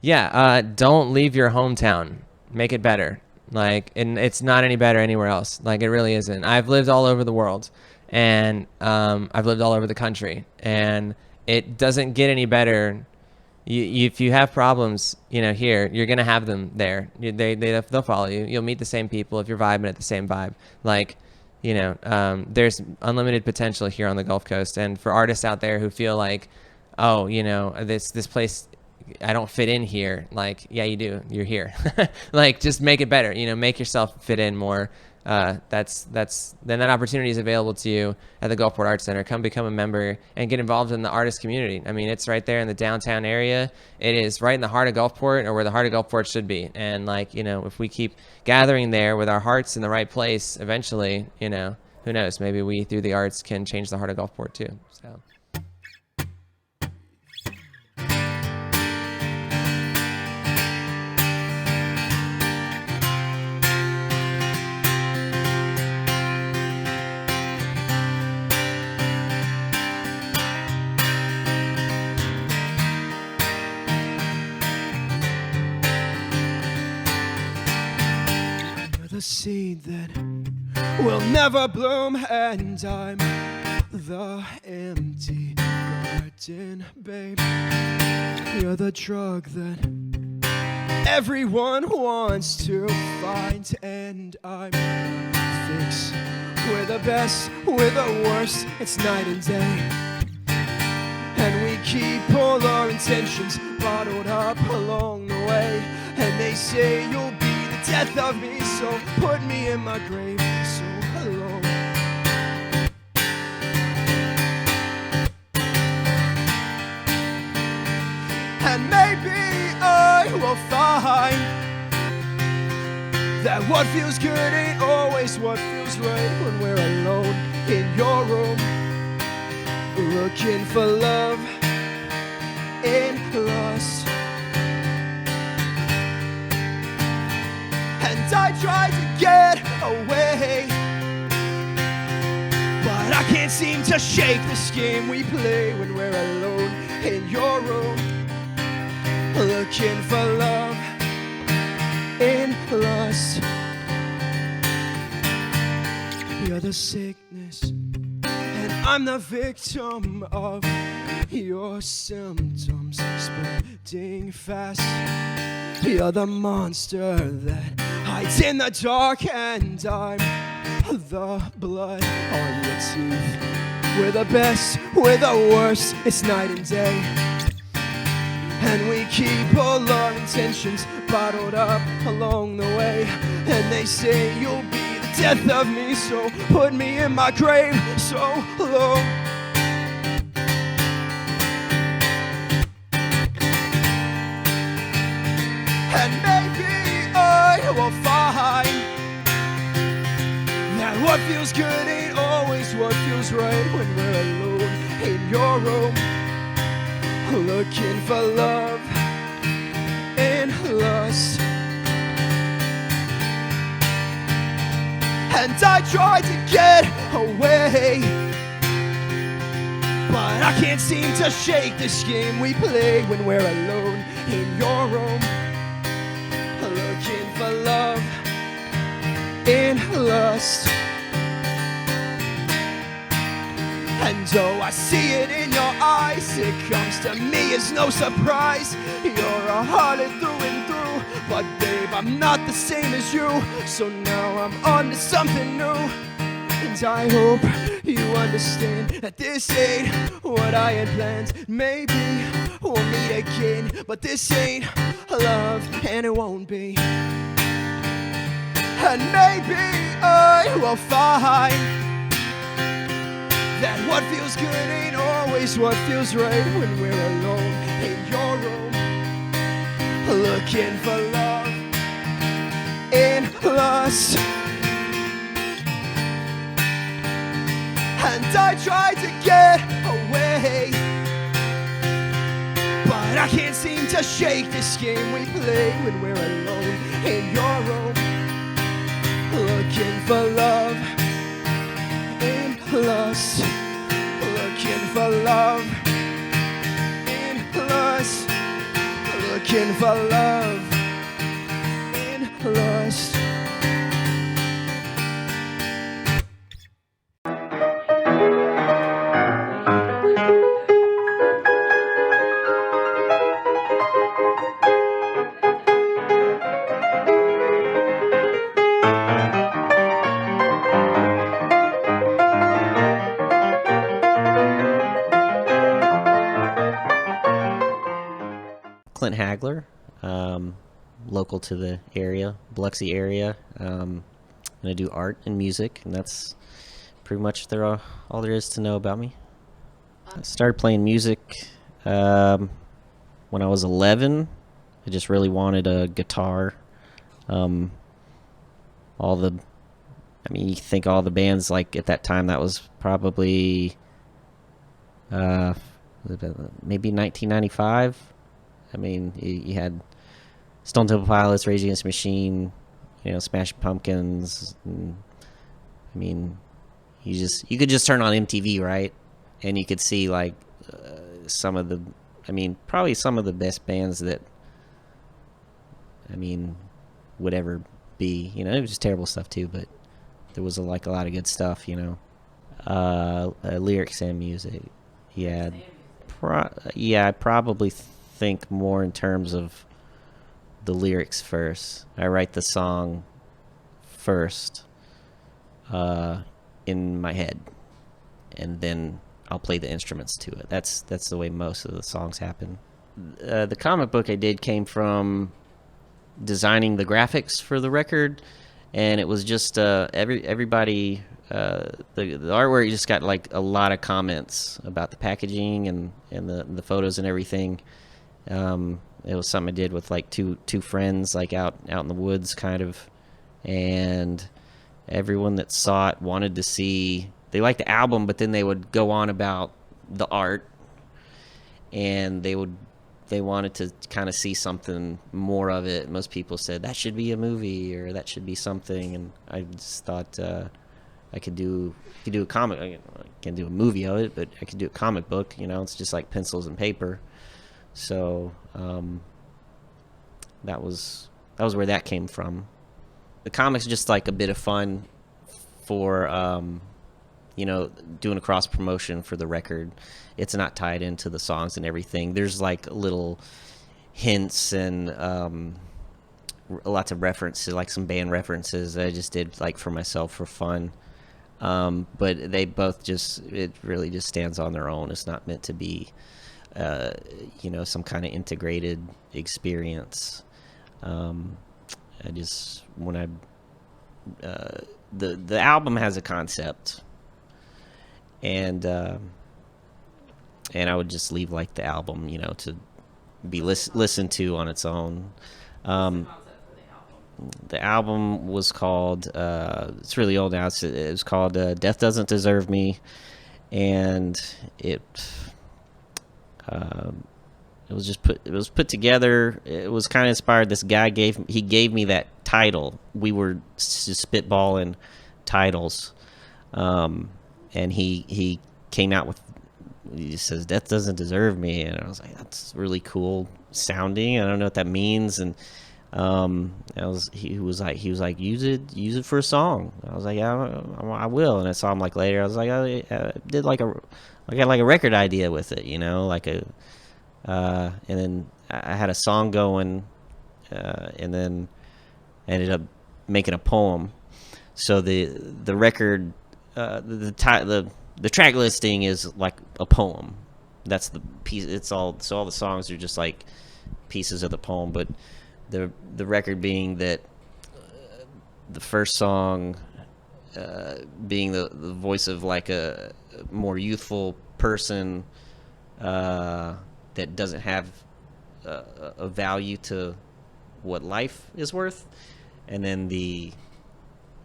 Don't leave your hometown. Make it better. Like, and it's not any better anywhere else. Like, it really isn't. I've lived all over the world, and I've lived all over the country, and it doesn't get any better. If you have problems, here, you're gonna have them there. They'll follow you. You'll meet the same people if you're vibing at the same vibe. Like, there's unlimited potential here on the Gulf Coast, and for artists out there who feel like, oh, this place, I don't fit in here. Like, yeah, you do. You're here. Like, just make it better. Make yourself fit in more. Then that opportunity is available to you at the Gulfport Arts Center. Come become a member and get involved in the artist community. I mean, it's right there in the downtown area. It is right in the heart of Gulfport, or where the heart of Gulfport should be. And if we keep gathering there with our hearts in the right place, eventually, who knows? Maybe we, through the arts, can change the heart of Gulfport too. So. The seed that will never bloom, and I'm the empty garden, babe. You're the drug that everyone wants to find, and I'm fixed. We're the best, we're the worst, it's night and day. And we keep all our intentions bottled up along the way. And they say you'll be the death of me, so put me in my grave so alone. And maybe I will find that what feels good ain't always what feels right when we're alone in your room, looking for love in lust. And I try to get away, but I can't seem to shake this game we play when we're alone in your room, looking for love in lust. You're the sickness, and I'm the victim of your symptoms spreading fast. You're the monster that hides in the dark, and I'm the blood on your teeth. We're the best, we're the worst, it's night and day. And we keep all our intentions bottled up along the way. And they say you'll be the death of me, so put me in my grave so low. And maybe I will find that what feels good ain't always what feels right when we're alone in your room, looking for love in lust. And I try to get away, but I can't seem to shake this game we play when we're alone in your room, looking for love in lust. And though I see it in your eyes, it comes to me as no surprise. You're a hearted through and through, but babe, I'm not the same as you. So now I'm on to something new, and I hope you understand that this ain't what I had planned. Maybe we'll meet again, but this ain't love, and it won't be. And maybe I will find that what feels good ain't always what feels right when we're alone in your room, looking for love in lust. And I try to get away, but I can't seem to shake this game we play when we're alone in your room, looking for love in lust, looking for love in lust, looking looking for love in lust. Clint Hagler, local to the area, Biloxi area. And I do art and music, and that's pretty much all there is to know about me. I started playing music when I was 11. I just really wanted a guitar. You think all the bands, like at that time, that was probably maybe 1995. I mean, you had Stone Temple Pilots, Rage Against the Machine, Smashing Pumpkins. And, I mean, you could just turn on MTV, right, and you could see like probably some of the best bands that would ever be. It was just terrible stuff too, but there was a lot of good stuff. Lyrics and music. Yeah, I probably think more in terms of the lyrics first. I write the song first in my head, and then I'll play the instruments to it. That's the way most of the songs happen. The comic book I did came from designing the graphics for the record, and it was just everybody. The artwork just got like a lot of comments about the packaging and the photos and everything. It was something I did with like two friends, like out in the woods kind of, and everyone that saw it wanted to see. They liked the album, but then they would go on about the art, and they wanted to kind of see something more of it. Most people said that should be a movie or that should be something, and I just thought I could do a comic. I can't do a movie of it, but I could do a comic book. It's just like pencils and paper. So that was where that came from. The comic's just like a bit of fun for doing a cross promotion for the record. It's not tied into the songs and everything. There's like little hints and lots of references, like some band references that I just did like for myself for fun. But they both it really just stands on their own. It's not meant to be some kind of integrated experience. The album has a concept, and I would just leave like the album, to be listened to on its own. The album was called, it's really old now. It was called Death Doesn't Deserve Me, and it was put together. It was kind of inspired. This guy gave me that title. We were just spitballing titles, and he came out with. He says, "Death Doesn't Deserve Me," and I was like, "That's really cool sounding. I don't know what that means." And he was like, use it for a song. I was like, yeah, I will. And I saw him like later. I was like, I got like a record idea with it, and then I had a song going, and then I ended up making a poem. So the record, the track listing is like a poem. That's the piece. So all the songs are just like pieces of the poem, but the record being that the first song being the voice of like a more youthful person that doesn't have a value to what life is worth, and then the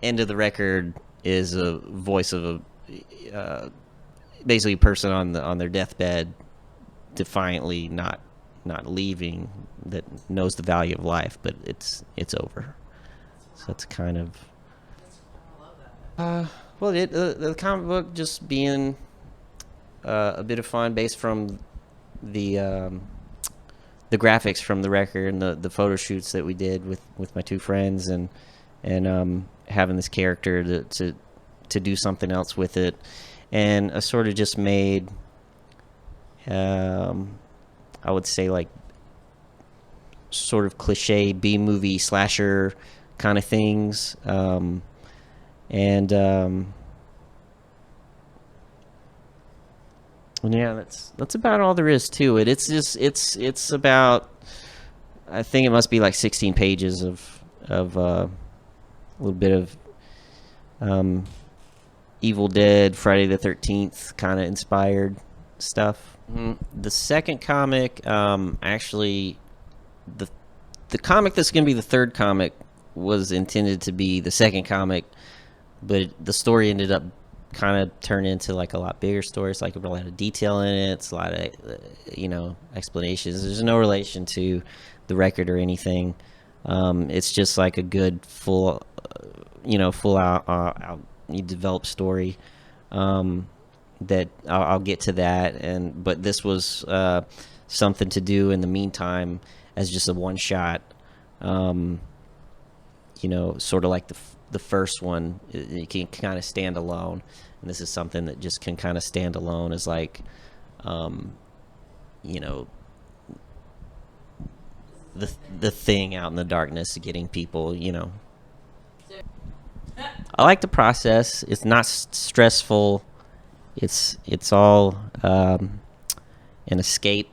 end of the record is a voice of basically a person on their deathbed, defiantly not leaving, that knows the value of life, but it's over. So it's kind of the comic book just being a bit of fun based from the the graphics from the record and the photo shoots that we did with my two friends, and having this character to do something else with it. And I sort of just made, I would say, like, sort of cliche B-movie slasher kind of things. Yeah, that's about all there is to it. It's just it's about, I think it must be like 16 pages of a little bit of Evil Dead, Friday the 13th kind of inspired stuff. The second comic, actually, the comic that's going to be the third comic was intended to be the second comic, but the story ended up kind of turned into like a lot bigger story. It's like a lot of detail in it. It's a lot of, explanations. There's no relation to the record or anything. It's just like a good full out developed story. That I'll get to that. But this was something to do in the meantime as just a one shot. Sort of like the first one, it can kind of stand alone, and this is something that just can kind of stand alone as like, the thing out in the darkness, getting people, I like the process. It's not stressful. It's all an escape.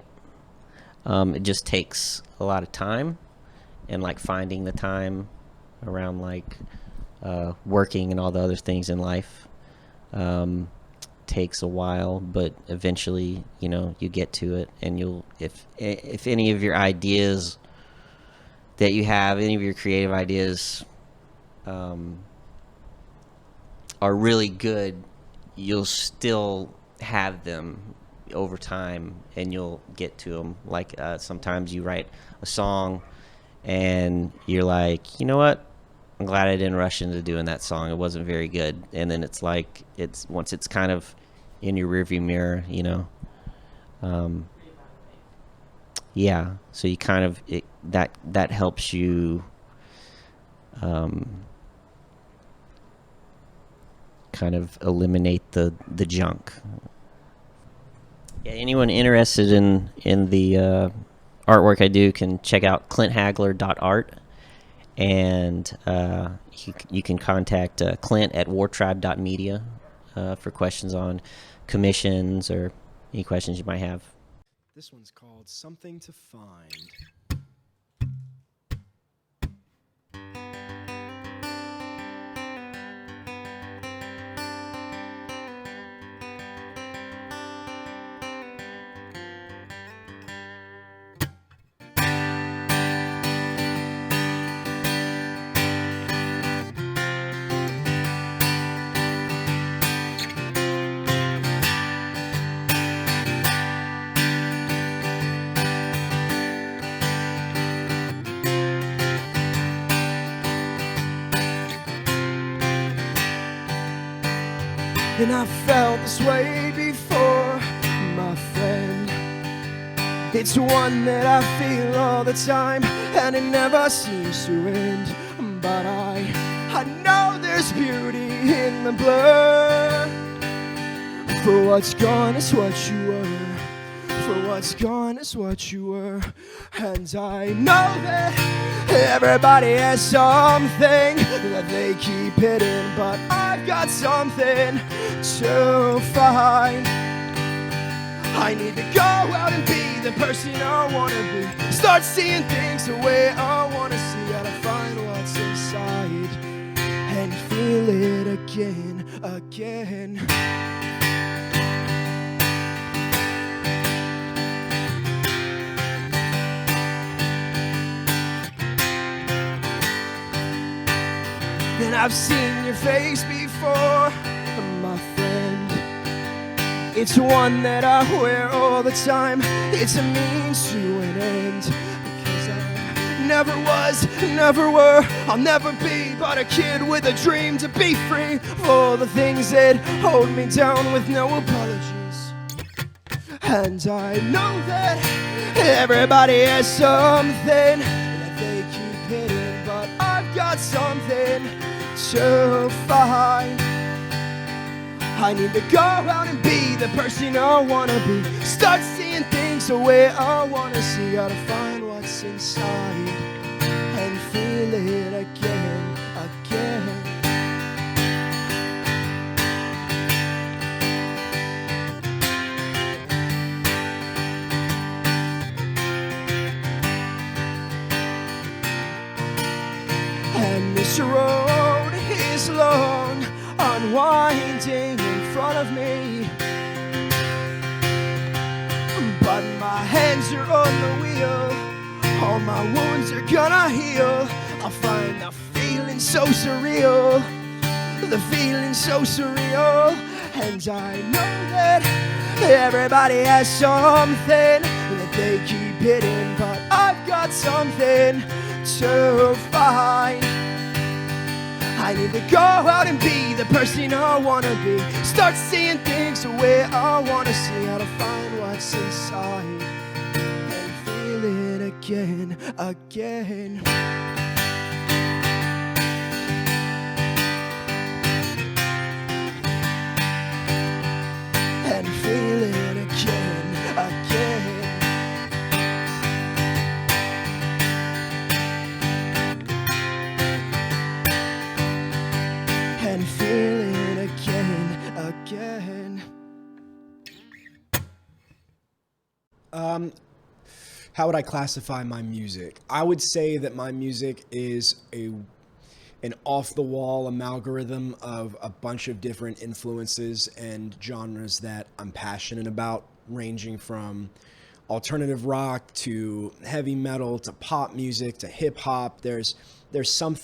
It just takes a lot of time, and like finding the time around like working and all the other things in life takes a while, but eventually you get to it, and you'll if any of your ideas that you have, any of your creative ideas are really good, you'll still have them over time, and you'll get to them. Like sometimes you write a song and you're like, you know what, I'm glad I didn't rush into doing that song. It wasn't very good. And then it's like, once it's kind of in your rearview mirror, yeah. So you kind of, that helps you kind of eliminate the junk. Yeah, anyone interested in the artwork I do can check out clinthagler.art. And you can contact Clint at wartribe.media for questions on commissions or any questions you might have. This one's called Something to Find. And I felt this way before, my friend. It's one that I feel all the time, and it never seems to end. But I know there's beauty in the blur. For what's gone is what you were. For what's gone is what you were. And I know that everybody has something that they keep hidden, but I've got something to find. I need to go out and be the person I want to be. Start seeing things the way I want to see. How to find what's inside and feel it again. And I've seen your face before, my friend. It's one that I wear all the time. It's a means to an end. Because I never was, never were, I'll never be but a kid with a dream to be free for the things that hold me down with no apologies. And I know that Everybody has something that they keep hidden, but I've got something to find. I need to go out and be the person I wanna be. Start seeing things the way I wanna see. Gotta find what's inside and feel it again, again. And this road is long, unwinding in front of me, but my hands are on the wheel. All my wounds are gonna heal. I'll find the feeling so surreal, the feeling so surreal. And I know that everybody has something that they keep hidden, but I've got something to find. I need to go out and be the person I wanna be. Start seeing things the way I wanna see. How to find what's inside and feel it again, again. And feel it again, again. And feel it again, again. How would I classify my music? I would say that my music is an off-the-wall amalgam of a bunch of different influences and genres that I'm passionate about, ranging from alternative rock to heavy metal to pop music to hip-hop. There's some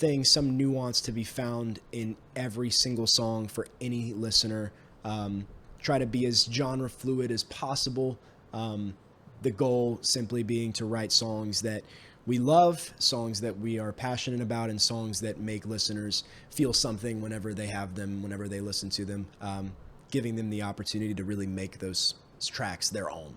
nuance to be found in every single song for any listener. Try to be as genre fluid as possible. The goal simply being to write songs that we love, songs that we are passionate about, and songs that make listeners feel something whenever they have them, whenever they listen to them, giving them the opportunity to really make those tracks their own.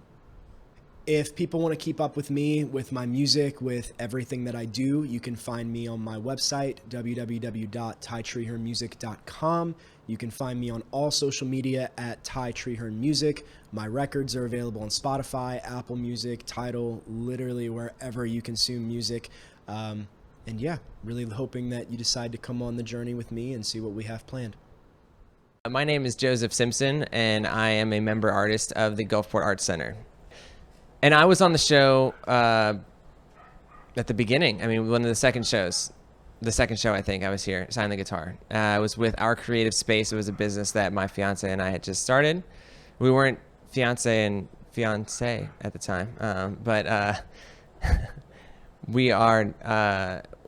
If people want to keep up with me, with my music, with everything that I do, you can find me on my website, www.tytrehernmusic.com. You can find me on all social media at Ty Trehern Music. My records are available on Spotify, Apple Music, Tidal, literally wherever you consume music. And yeah, really hoping that you decide to come on the journey with me and see what we have planned. My name is Joseph Simpson, and I am a member artist of the Gulfport Arts Center. And I was on the show at the beginning. I mean, one of the second shows. The second show, I think, I was here, signing the guitar. I was with Our Creative Space. It was a business that my fiance and I had just started. We weren't fiance and fiance at the time, but we are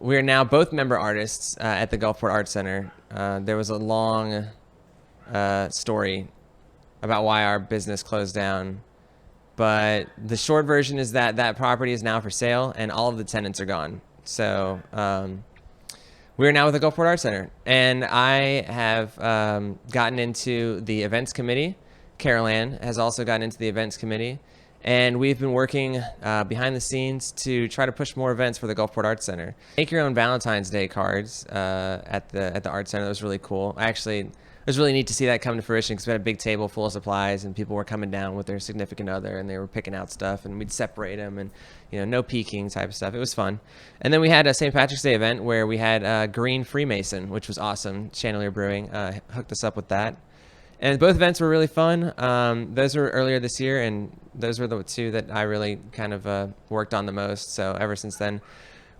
now both member artists at the Gulfport Arts Center. There was a long story about why our business closed down. But the short version is that that property is now for sale and all of the tenants are gone. So we're now with the Gulfport Arts Center. And I have gotten into the events committee. Carol Ann has also gotten into the events committee. And we've been working behind the scenes to try to push more events for the Gulfport Arts Center. Make your own Valentine's Day cards at the Arts Center. That was really cool. It was really neat to see that come to fruition because we had a big table full of supplies and people were coming down with their significant other and they were picking out stuff and we'd separate them and, you know, no peeking type of stuff. It was fun. And then we had a St. Patrick's Day event where we had Green Freemason, which was awesome. Chandelier Brewing hooked us up with that. And both events were really fun. Those were earlier this year and those were the two that I really kind of worked on the most. So ever since then,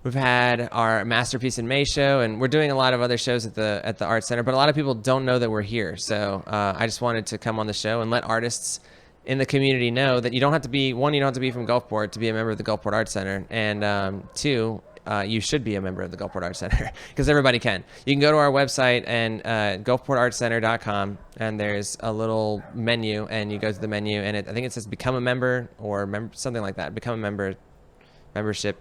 we've had our Masterpiece in May show, and we're doing a lot of other shows at the Arts Center, but a lot of people don't know that we're here. So I just wanted to come on the show and let artists in the community know that you don't have to be, one, you don't have to be from Gulfport to be a member of the Gulfport Arts Center, and two, you should be a member of the Gulfport Arts Center because everybody can. You can go to our website and gulfportartscenter.com, and there's a little menu, and you go to the menu, and I think it says become a member or something like that. Become a member, membership,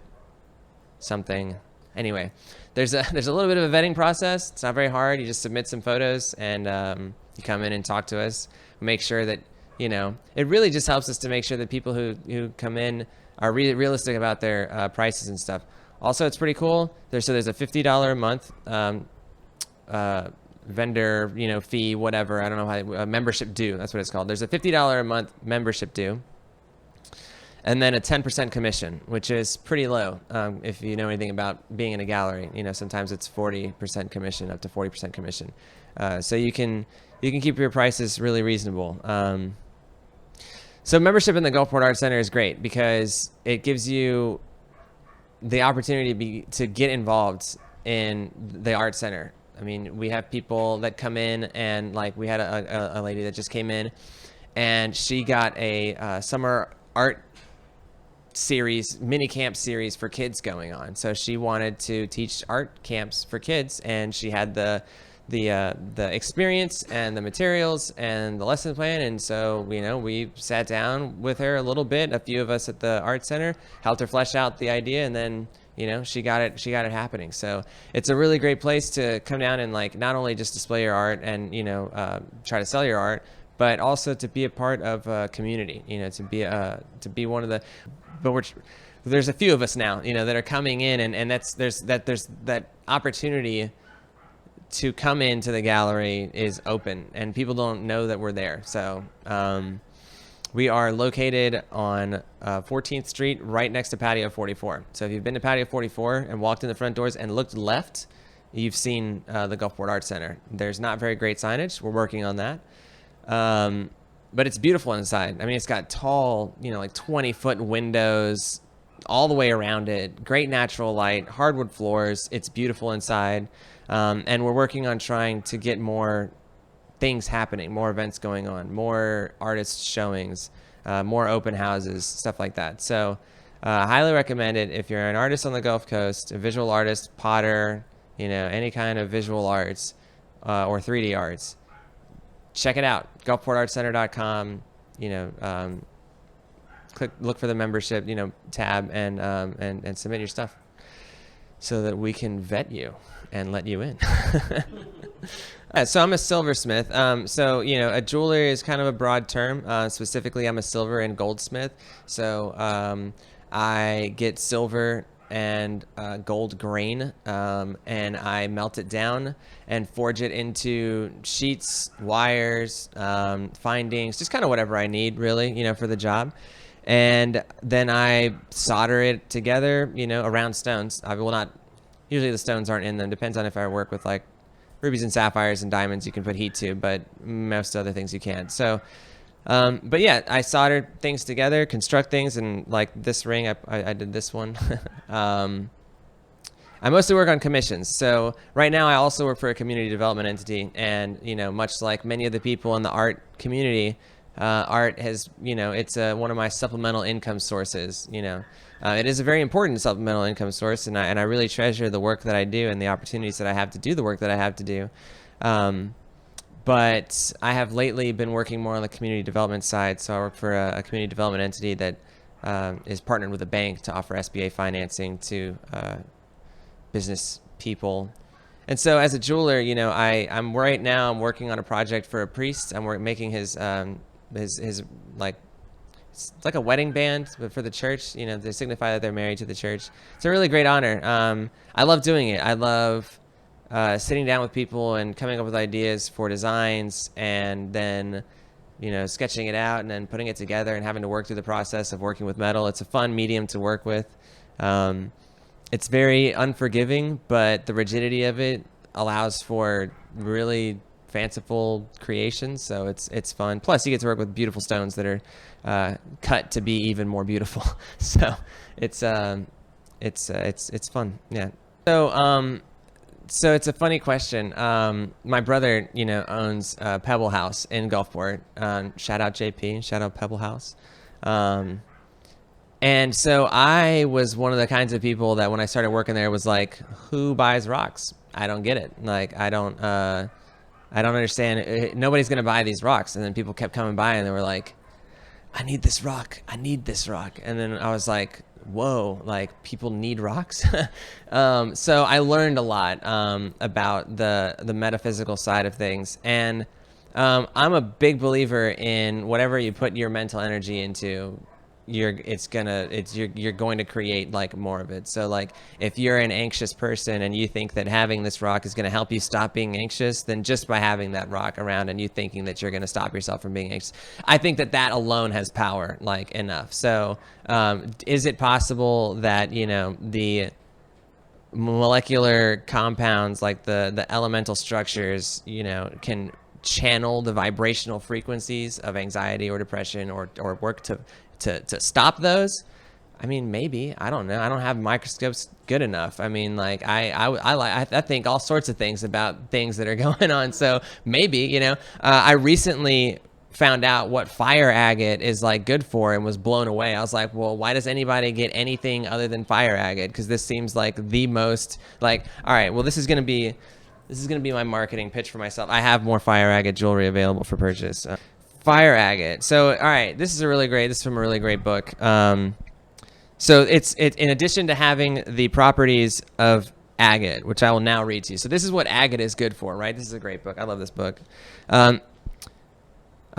something. Anyway, there's a little bit of a vetting process. It's not very hard. You just submit some photos and you come in and talk to us. Make sure that, you know, it really just helps us to make sure that people who come in are realistic about their prices and stuff. Also, it's pretty cool. There's a $50 a month vendor, fee, whatever. I don't know how membership due. That's what it's called. There's a $50 a month membership due, and then a 10% commission, which is pretty low. If you know anything about being in a gallery, sometimes it's 40% commission, up to 40% commission. So you can keep your prices really reasonable. So membership in the Gulfport Art Center is great because it gives you the opportunity to get involved in the art center. I mean, we have people that come in, and like we had a lady that just came in, and she got a summer art series, mini camp series for kids going on. So she wanted to teach art camps for kids, and she had the experience and the materials and the lesson plan. And so, we sat down with her a little bit, a few of us at the art center, helped her flesh out the idea, and then, she got it happening. So it's a really great place to come down and like, not only just display your art and, try to sell your art, but also to be a part of a community, to be one of the, but there's a few of us now, that are coming in, and there's that opportunity to come into the gallery is open, and people don't know that we're there. So we are located on 14th Street, right next to Patio 44. So if you've been to Patio 44 and walked in the front doors and looked left, you've seen the Gulfport Art Center. There's not very great signage. We're working on that. But it's beautiful inside. I mean, it's got tall, like 20-foot windows all the way around it. Great natural light, hardwood floors. It's beautiful inside. And we're working on trying to get more things happening, more events going on, more artist showings, more open houses, stuff like that. So highly recommend it if you're an artist on the Gulf Coast, a visual artist, potter, any kind of visual arts or 3D arts. Check it out, gulfportartcenter.com. Look for the membership, tab, and submit your stuff so that we can vet you and let you in. So I'm a silversmith. A jeweler is kind of a broad term. Specifically, I'm a silver and goldsmith. So I get silver and gold grain, and I melt it down and forge it into sheets, wires, findings, just kind of whatever I need, really, for the job. And then I solder it together, around stones. I will not, usually the stones aren't in them. Depends on if I work with like rubies and sapphires and diamonds, you can put heat to, but most other things you can't. So, but yeah, I solder things together, construct things, and like this ring, I did this one. I mostly work on commissions. So right now I also work for a community development entity, and much like many of the people in the art community, art has, it's one of my supplemental income sources. It is a very important supplemental income source, and I really treasure the work that I do and the opportunities that I have to do the work that I have to do. But I have lately been working more on the community development side. So I work for a community development entity that is partnered with a bank to offer SBA financing to business people. And so as a jeweler, I'm right now, I'm working on a project for a priest. I'm making his like, it's like a wedding band, but for the church, they signify that they're married to the church. It's a really great honor. I love doing it. I love sitting down with people and coming up with ideas for designs, and then, sketching it out and then putting it together and having to work through the process of working with metal. It's a fun medium to work with. It's very unforgiving, but the rigidity of it allows for really fanciful creations, so it's fun. Plus, you get to work with beautiful stones that are cut to be even more beautiful. So it's fun. Yeah. So it's a funny question. My brother, owns Pebble House in Gulfport. Shout out JP. Shout out Pebble House. And so I was one of the kinds of people that when I started working there was like, who buys rocks? I don't get it. Like, I don't understand. Nobody's going to buy these rocks. And then people kept coming by and they were like, I need this rock. I need this rock. And then I was like, whoa, like people need rocks. So I learned a lot about the metaphysical side of things. And I'm a big believer in whatever you put your mental energy into, you're going to create like more of it. So like if you're an anxious person and you think that having this rock is going to help you stop being anxious, then just by having that rock around and you thinking that you're going to stop yourself from being anxious, I think that alone has power, like, enough. So is it possible that, you know, the molecular compounds, like the elemental structures, you know, can channel the vibrational frequencies of anxiety or depression, or work to stop those? I mean, maybe. I don't know. I don't have microscopes good enough. I mean, like, I think all sorts of things about things that are going on. So maybe, you know, I recently found out what fire agate is like good for and was blown away. I was like, well, why does anybody get anything other than fire agate? Because this seems like the most, like, all right, well, this is going to be my marketing pitch for myself. I have more fire agate jewelry available for purchase. Fire agate. So, all right, this is from a really great book. So it's in addition to having the properties of agate, which I will now read to you. So this is what agate is good for, right? This is a great book. I love this book.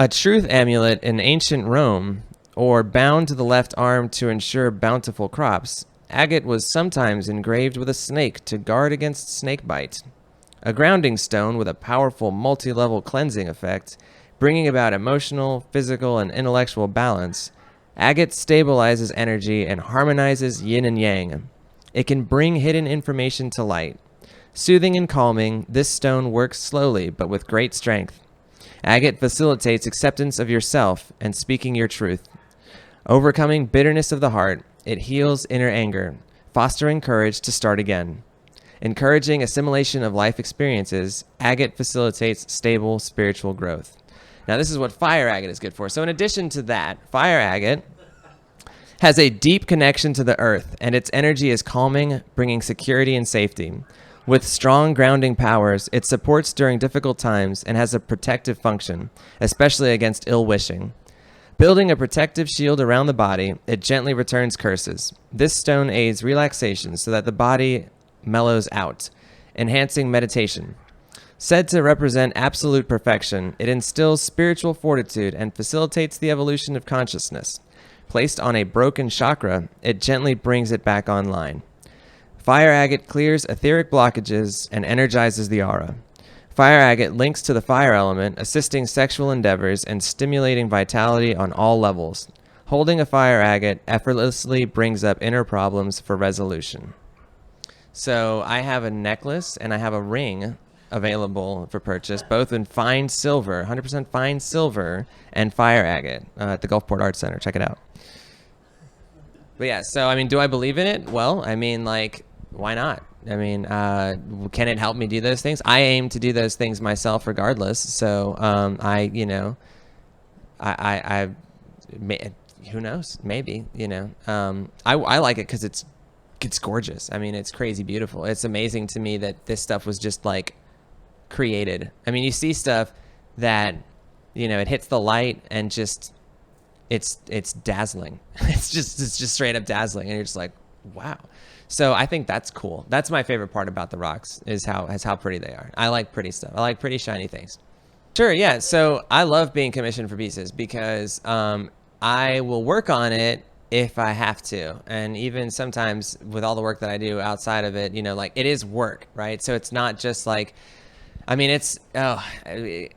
A truth amulet in ancient Rome, or bound to the left arm to ensure bountiful crops, agate was sometimes engraved with a snake to guard against snake bite. A grounding stone with a powerful multi-level cleansing effect, bringing about emotional, physical, and intellectual balance, agate stabilizes energy and harmonizes yin and yang. It can bring hidden information to light. Soothing and calming, this stone works slowly but with great strength. Agate facilitates acceptance of yourself and speaking your truth. Overcoming bitterness of the heart, it heals inner anger, fostering courage to start again. Encouraging assimilation of life experiences, agate facilitates stable spiritual growth. Now, this is what fire agate is good for. So in addition to that, fire agate has a deep connection to the earth, and its energy is calming, bringing security and safety. With strong grounding powers, it supports during difficult times and has a protective function, especially against ill wishing. Building a protective shield around the body, it gently returns curses. This stone aids relaxation so that the body mellows out, enhancing meditation. Said to represent absolute perfection, it instills spiritual fortitude and facilitates the evolution of consciousness. Placed on a broken chakra, it gently brings it back online. Fire agate clears etheric blockages and energizes the aura. Fire agate links to the fire element, assisting sexual endeavors and stimulating vitality on all levels. Holding a fire agate effortlessly brings up inner problems for resolution. So I have a necklace and I have a ring available for purchase, both in fine silver, 100% fine silver, and fire agate at the Gulfport Arts Center. Check it out. But yeah, so I mean, do I believe in it? Well, I mean, like, why not? I mean, can it help me do those things? I aim to do those things myself regardless. So who knows? Maybe, you know. I like it because it's gorgeous. I mean, it's crazy beautiful. It's amazing to me that this stuff was just like created. I mean, you see stuff that, you know, it hits the light and just it's dazzling. It's just straight up dazzling, and you're just like, wow. So I think that's cool. That's my favorite part about the rocks is how pretty they are. I like pretty stuff. I like pretty shiny things. Sure, yeah. So I love being commissioned for pieces because I will work on it if I have to. And even sometimes with all the work that I do outside of it, you know, like, it is work, right? So it's not just like, I mean, it's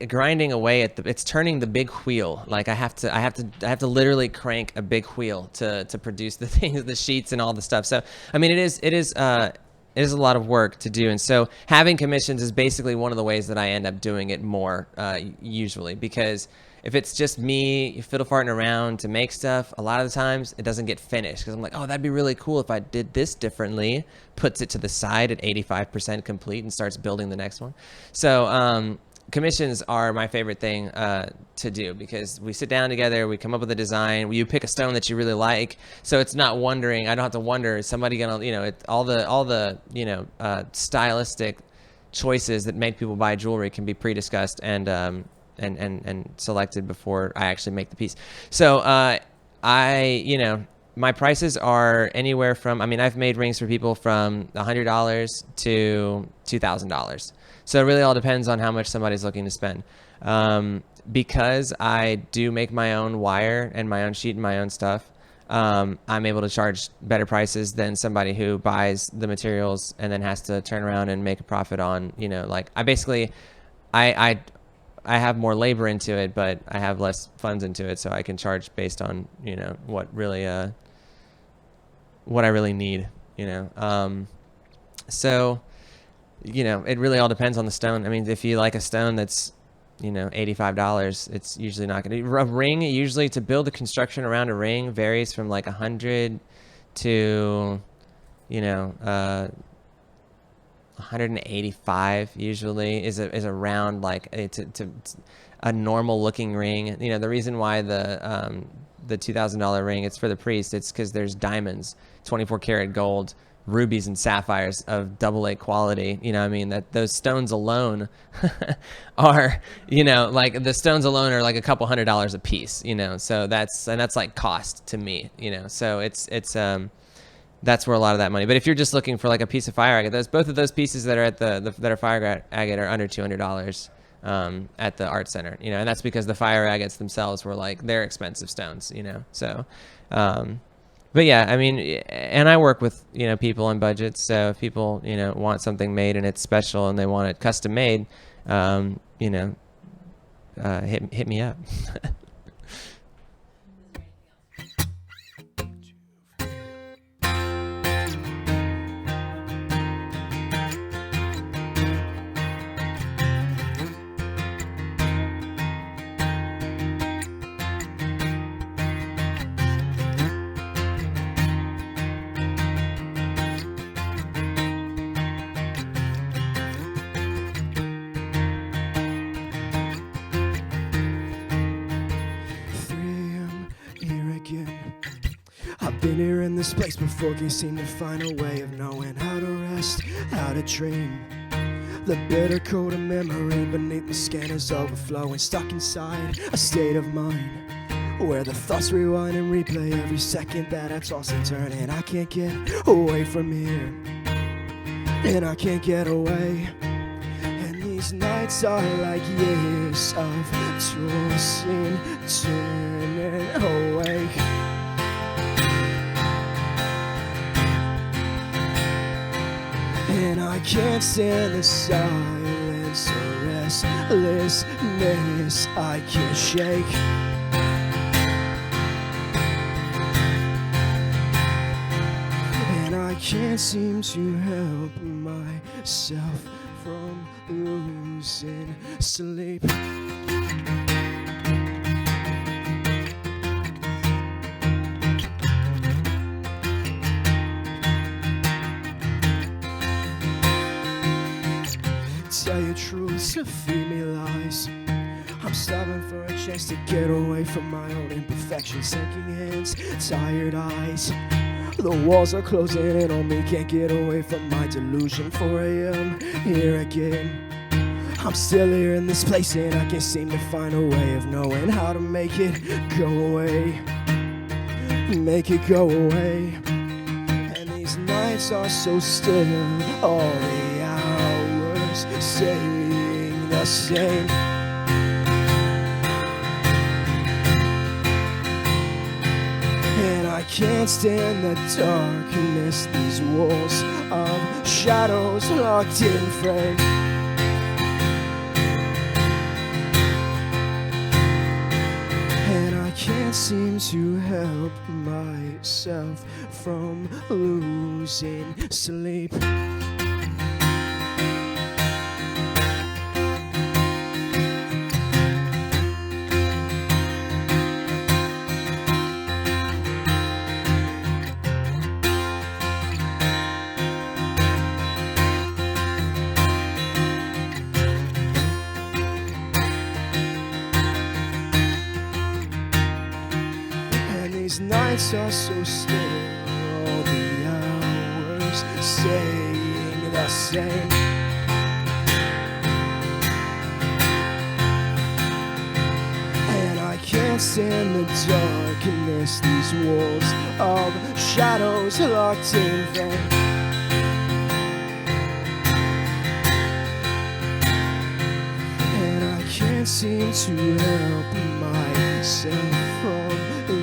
grinding away at it's turning the big wheel. Like I have to literally crank a big wheel to produce the things, the sheets and all the stuff. So, I mean, it is a lot of work to do. And so having commissions is basically one of the ways that I end up doing it more, usually, because if it's just me fiddle farting around to make stuff, a lot of the times it doesn't get finished because I'm like, oh, that'd be really cool if I did this differently, puts it to the side at 85% complete and starts building the next one. So commissions are my favorite thing to do because we sit down together, we come up with a design, you pick a stone that you really like. So it's not wondering, I don't have to wonder, is somebody gonna, you know, all the you know, stylistic choices that make people buy jewelry can be pre-discussed and selected before I actually make the piece. So you know, my prices are anywhere from, I mean, I've made rings for people from $100 to $2,000. So it really all depends on how much somebody's looking to spend. Because I do make my own wire and my own sheet and my own stuff, I'm able to charge better prices than somebody who buys the materials and then has to turn around and make a profit on, like I have more labor into it, but I have less funds into it, so I can charge based on, what I really need, so, it really all depends on the stone. I mean, if you like a stone that's, $85, it's usually not going to. A ring, usually to build the construction around a ring varies from like 100 to, 185 usually is around like to a normal looking ring. The reason why the $2,000 ring, it's for the priest, it's because there's diamonds, 24 karat gold, rubies and sapphires of AA quality. That those stones alone are, like the stones alone are like a couple $100 a piece, so that's like cost to me, so it's that's where a lot of that money. But if you're just looking for like a piece of fire agate, both of those pieces that are at that are fire agate are under $200 at the art center, and that's because the fire agates themselves were like, they're expensive stones, so but yeah, I mean, and I work with, people on budgets. So if people, want something made and it's special and they want it custom made, hit me up. Been here in this place before, can't seem to find a way of knowing how to rest, how to dream. The bitter cold of memory beneath my skin is overflowing, stuck inside a state of mind where the thoughts rewind and replay every second that I toss and turn. And I can't get away from here, and I can't get away. And these nights are like years of tossing, turning awake. And I can't stand the silence or restlessness I can't shake. And I can't seem to help myself from losing sleep. Tell you truths to feed me lies. I'm starving for a chance to get away from my own imperfections. Sinking hands, tired eyes. The walls are closing in on me. Can't get away from my delusion. 4 a.m. here again. I'm still here in this place, and I can't seem to find a way of knowing how to make it go away. Make it go away. And these nights are so still. All the hours saying the same. And I can't stand the darkness, these walls of shadows locked in frame. And I can't seem to help myself from losing sleep. These nights are so still, all the hours saying the same. And I can't stand the darkness, these walls of shadows locked in frame. And I can't seem to help myself from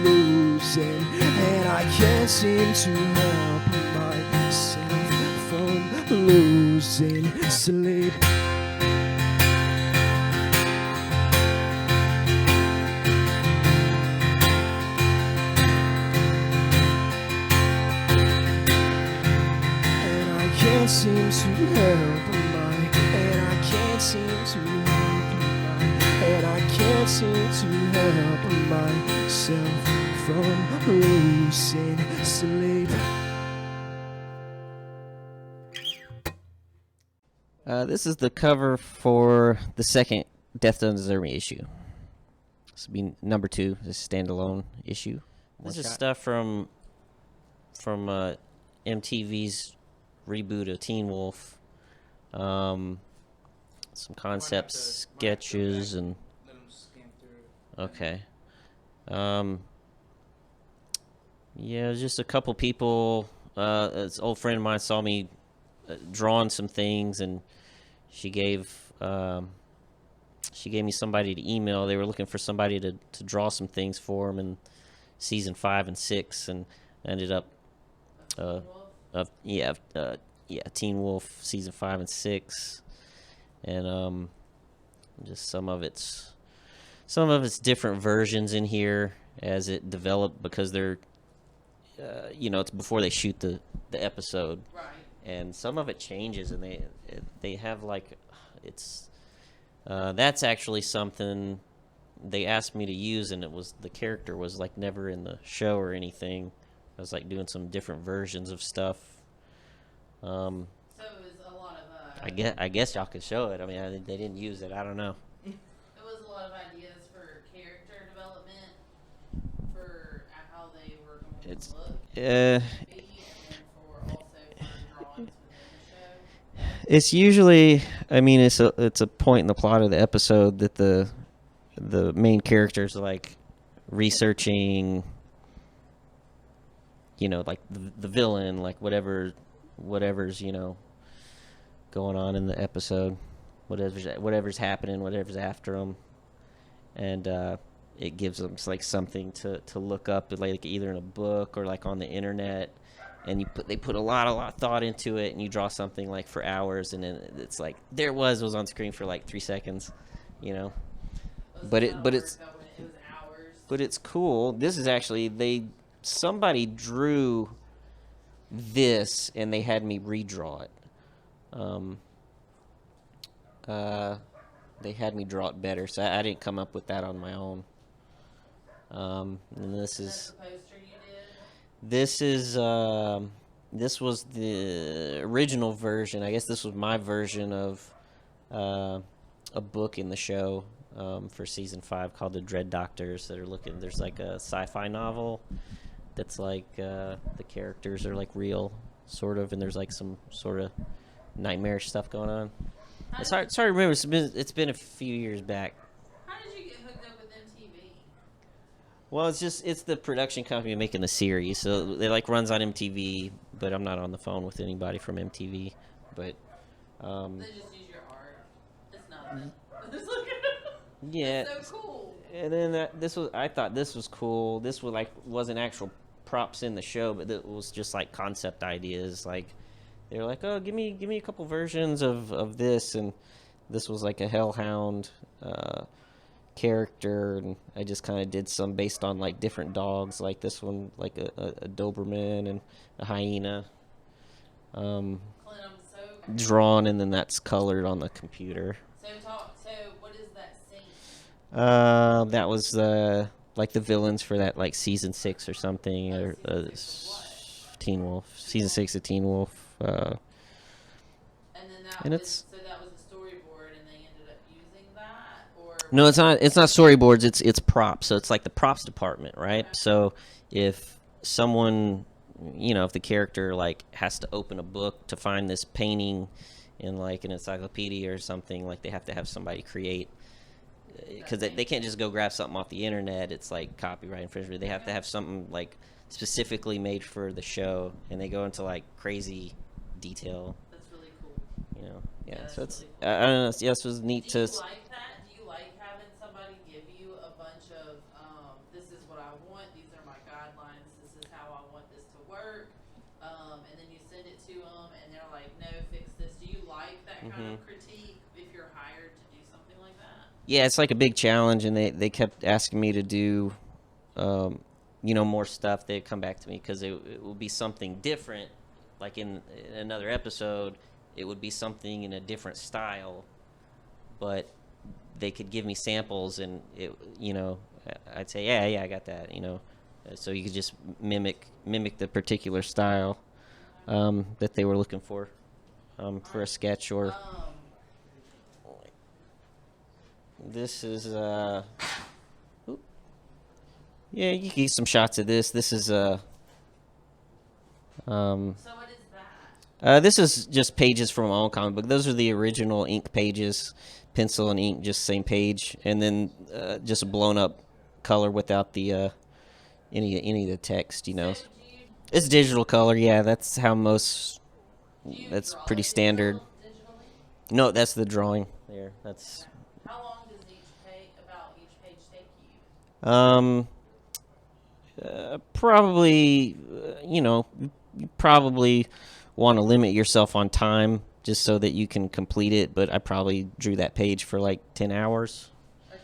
losing. And I can't seem to help myself from losing sleep. And I can't seem to help and I can't seem to help and I can't seem to help myself from losing sleep. This is the cover for the second Death Doesn't Deserve Me issue. This will be number 2, this standalone issue. This is stuff from MTV's reboot of Teen Wolf. Some concept sketches and okay. Yeah, just a couple people. An old friend of mine saw me drawing some things, and she gave me somebody to email. They were looking for somebody to draw some things for them in season 5 and 6, and ended up Teen Wolf season 5 and 6, and just some of its different versions in here as it developed, because they're it's before they shoot the episode, Right. and some of it changes, and they have like it's that's actually something they asked me to use, and the character was like never in the show or anything. I was like doing some different versions of stuff. So it was a lot of. I guess y'all could show it. I mean, they didn't use it. I don't know. It was a lot of ideas for character development, for how they were going to look, and for also for drawings within the show. It's usually, I mean, it's a point in the plot of the episode that the main character's like researching, like the villain, like whatever's going on in the episode, whatever's happening, whatever's after them, and it gives them like something to look up, like either in a book or like on the internet, and they put a lot of thought into it, and you draw something like for hours, and then it's like there it was on screen for like 3 seconds, but it's cool. This is actually somebody drew this, and they had me redraw it. They had me draw it better, so I didn't come up with that on my own. And this is The poster you did. This was the original version. I guess this was my version of a book in the show for season 5 called The Dread Doctors. There's like a sci-fi novel that's like the characters are like real, sort of, and there's like some sort of nightmarish stuff going on. It's hard to remember. It's been a few years back. How did you get hooked up with MTV? Well, it's the production company making the series, so it like runs on MTV, but I'm not on the phone with anybody from MTV. But They just use your art. It's nothing. yeah. It's so cool. And then I thought this was cool. This wasn't actual props in the show, but it was just like concept ideas. Like they were like, oh, give me a couple versions of this, and this was like a hellhound character, and I just kind of did some based on like different dogs, like this one, like a Doberman and a hyena, Clint, I'm so drawn, and then that's colored on the computer. So what is that scene? That was like the villains for that like season 6 or something, or Teen Wolf, season 6 of Teen Wolf. And then and that it's was a storyboard, and they ended up using that, or no, it's not storyboards. It's props. So it's like the props department, right? Okay. So if someone, if the character like has to open a book to find this painting in like an encyclopedia or something, like they have to have somebody create, because they can't just go grab something off the internet. It's like copyright infringement. They have to have something like specifically made for the show, and they go into like crazy detail. That's really cool. Yeah. That's So it's really cool. I don't know. Yes, it was neat Do to. you like that? Do you like having somebody give you a bunch of this is what I want. These are my guidelines. This is how I want this to work. And then you send it to them, and they're like, no, fix this. Do you like that kind of critique if you're hired to do something like that? Yeah, it's like a big challenge, and they kept asking me to do, more stuff. They'd come back to me because it would be something different. Like in another episode, it would be something in a different style, but they could give me samples, and I'd say, yeah, I got that, so you could just mimic the particular style that they were looking for a sketch. Or this is yeah, you can get some shots of this. This is So what is that? this is just pages from my own comic book. Those are the original ink pages, pencil and ink, just same page, and then just a blown up color without the any of the text. So do you, It's digital color. Yeah, that's how most. do you That's draw pretty it standard. digitally? No, that's the drawing there. That's How long does each page take you? probably you probably want to limit yourself on time just so that you can complete it. But I probably drew that page for like 10 hours. Okay.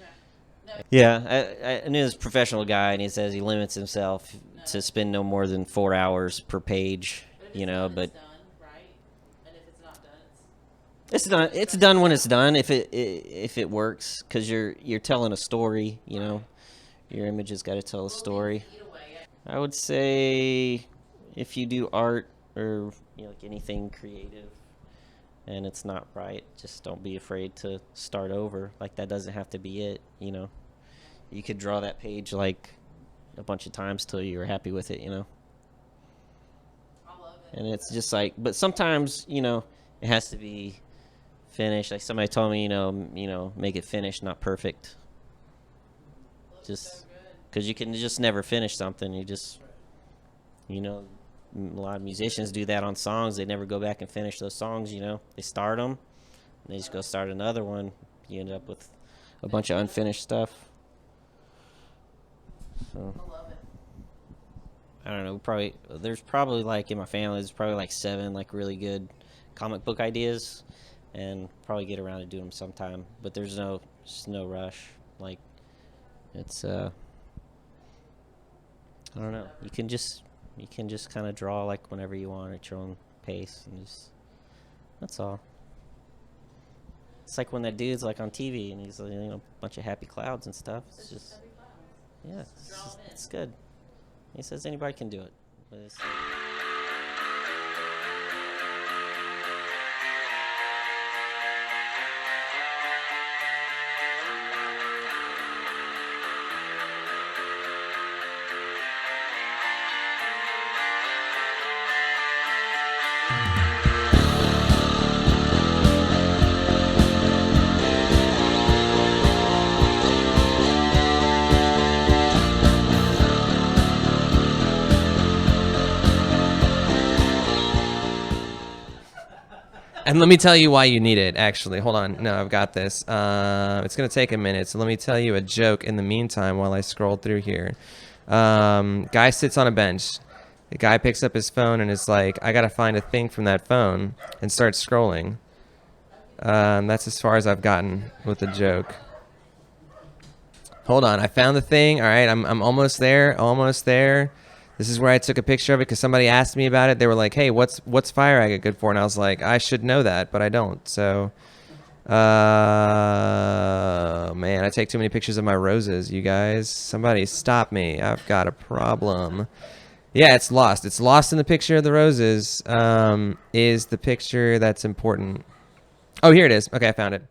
No, Yeah, I knew this professional guy, and he says he limits himself to spend no more than 4 hours per page. but if it's done, But it's done, right? And if it's not done, it's done. It's done when it's done. If it works, because you're telling a story. Your image has got to tell a story. either way. I would say if you do art or like anything creative and it's not right, just don't be afraid to start over. Like, that doesn't have to be it. You could draw that page like a bunch of times till you're happy with it. I love it. And it's just like, but sometimes it has to be finished. Like somebody told me, make it finished, not perfect. Looks Just so good. because you can just never finish something. You just, a lot of musicians do that on songs. They never go back and finish those songs. They start them, and they just go start another one. You end up with a bunch of unfinished stuff. So I love it. I don't know. There's probably like in my family, there's probably like 7 like really good comic book ideas, and probably get around to doing them sometime. But there's no rush. Like, it's I don't know. You can just kind of draw like whenever you want at your own pace, and that's all. It's like when that dude's like on TV and he's a bunch of happy clouds and stuff. It's just Heavy clouds. yeah, it's good. He says anybody can do it. But it's, And let me tell you why you need it, actually. Hold on. No, I've got this. It's going to take a minute, so let me tell you a joke in the meantime while I scroll through here. Guy sits on a bench. The guy picks up his phone and is like, I got to find a thing from that phone, and starts scrolling. That's as far as I've gotten with the joke. Hold on. I found the thing. All right, I'm almost there. Almost there. This is where I took a picture of it because somebody asked me about it. They were like, hey, what's fire agate good for? And I was like, I should know that, but I don't. So, man, I take too many pictures of my roses, you guys. Somebody stop me. I've got a problem. Yeah, it's lost. It's lost in the picture of the roses is the picture that's important. Oh, here it is. Okay, I found it.